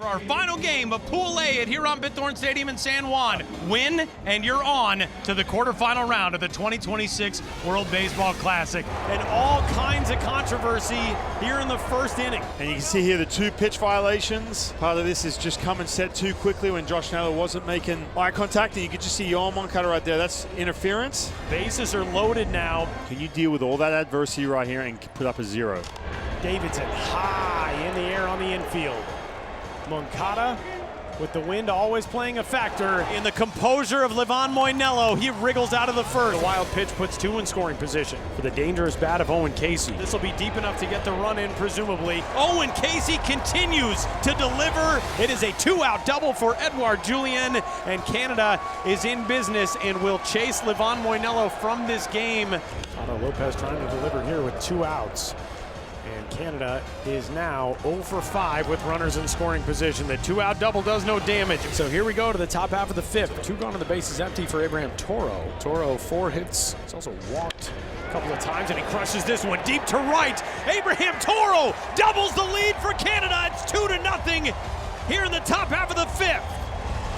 For our final game of Pool A at Huron Bithorn Stadium in San Juan. Win, and you're on to the quarterfinal round of the 2026 World Baseball Classic. And all kinds of controversy here in the first inning. And you can see here the two pitch violations. Part of this is just come and set too quickly when Josh Naylor wasn't making eye contact. And you could just see Yohan Moncada right there. That's interference. Bases are loaded now. Can you deal with all that adversity right here and put up a 0? Davidson high in the air on the infield. Moncada with the wind always playing a factor. In the composure of Livan Moinello, he wriggles out of the first. The wild pitch puts 2 in scoring position for the dangerous bat of Owen Casey. This will be deep enough to get the run in, presumably. Owen Casey continues to deliver. It is a 2-out double for Edouard Julien, and Canada is in business and will chase Livan Moinello from this game. Otto Lopez trying to deliver here with 2 outs. And Canada is now 0 for 5 with runners in scoring position. The 2-out double does no damage. So here we go to the top half of the 5th. 2 gone and the bases empty for Abraham Toro. Toro 4 hits. He's also walked a couple of times, and he crushes this one deep to right. Abraham Toro doubles the lead for Canada. It's 2-0 here in the top half of the 5th.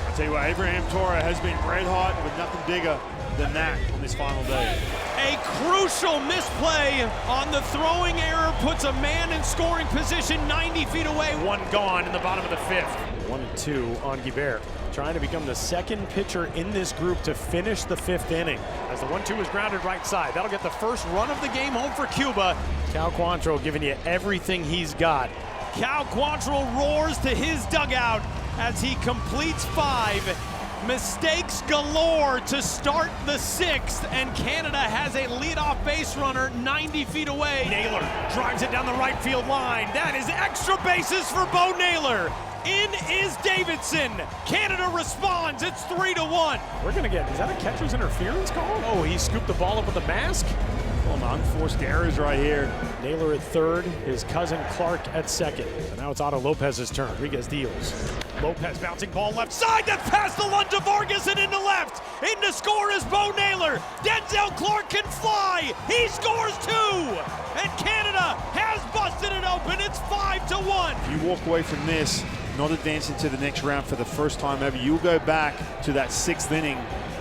I'll tell you what, Abraham Toro has been red hot with nothing bigger than that on this final day. A crucial misplay on the throwing error puts a man in scoring position 90 feet away. 1 gone in the bottom of the 5th. 1-2 on Guibert, trying to become the second pitcher in this group to finish the 5th inning. As the 1-2 is grounded right side, that'll get the first run of the game home for Cuba. Cal Quantrill giving you everything he's got. Cal Quantrill roars to his dugout as he completes 5. Mistakes galore to start the 6th, and Canada has a leadoff base runner 90 feet away. Naylor drives it down the right field line. That is extra bases for Bo Naylor. In is Davidson. Canada responds. It's 3-1. We're going to get, is that a catcher's interference call? Oh, he scooped the ball up with a mask. Well, unforced errors right here. Naylor at 3rd, his cousin Clark at 2nd. So now it's Otto Lopez's turn. Rodriguez deals. Lopez bouncing ball left side. That's past the Lunta Vargas and into left. In to score is Bo Naylor. Denzel Clark can fly. He scores 2. And Canada has busted it open. It's 5-1. If you walk away from this, not advancing to the next round for the first time ever, you'll go back to that 6th inning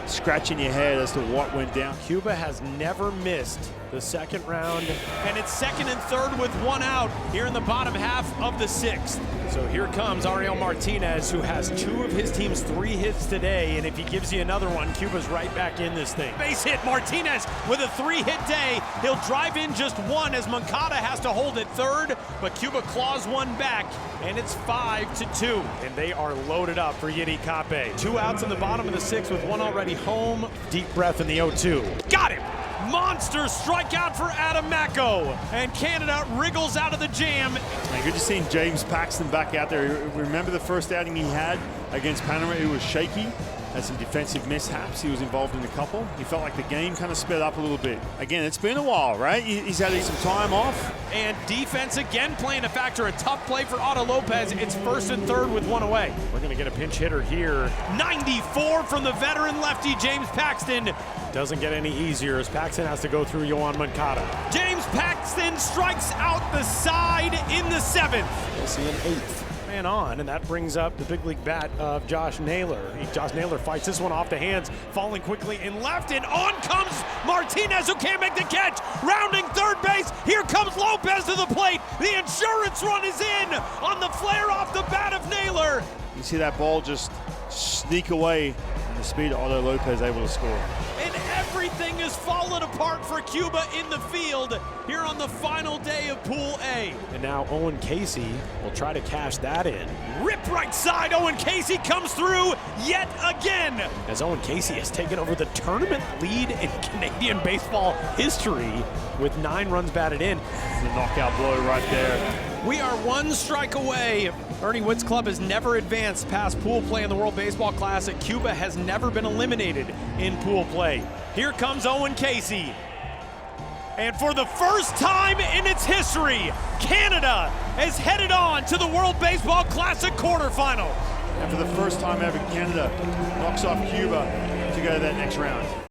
scratching your head as to what went down. Cuba has never missed the 2nd round. And it's 2nd and 3rd with 1 out here in the bottom half of the 6th. So here comes Ariel Martinez, who has 2 of his team's 3 hits today. And if he gives you another one, Cuba's right back in this thing. Base hit, Martinez with a 3-hit day. He'll drive in just 1 as Moncada has to hold at 3rd, but Cuba claws 1 back, and it's 5-2. And they are loaded up for Yiddi Cape. 2 outs in the bottom of the 6th with 1 already home. Deep breath in the 0-2. Got him! Monster strikeout for Adam Macko, and Canada wriggles out of the jam. And good to see James Paxton back out there. Remember the first outing he had against Panama? It was shaky, had some defensive mishaps. He was involved in a couple. He felt like the game kind of sped up a little bit. Again, it's been a while, right? He's had some time off. And defense again playing a factor. A tough play for Otto Lopez. It's 1st and 3rd with 1 away. We're going to get a pinch hitter here. 94 from the veteran lefty, James Paxton. Doesn't get any easier as Paxton has to go through Yohan Moncada. James Paxton strikes out the side in the 7th. We'll see an 8th man on, and that brings up the big league bat of Josh Naylor. Josh Naylor fights this one off the hands, falling quickly in left, and on comes Martinez, who can't make the catch. Rounding 3rd base, here comes Lopez to the plate. The insurance run is in on the flare off the bat of Naylor. You see that ball just sneak away, and the speed of Otto Lopez able to score. And everything is falling apart for Cuba in the field here on the final day of Pool A. And now Owen Casey will try to cash that in. Rip right side, Owen Casey comes through yet again. As Owen Casey has taken over the tournament lead in Canadian baseball history with 9 runs batted in. The knockout blow right there. We are 1 strike away. Ernie Witt's club has never advanced past pool play in the World Baseball Classic. Cuba has never been eliminated in pool play. Here comes Owen Casey. And for the first time in its history, Canada is headed on to the World Baseball Classic quarterfinal. And for the first time ever, Canada knocks off Cuba to go to that next round.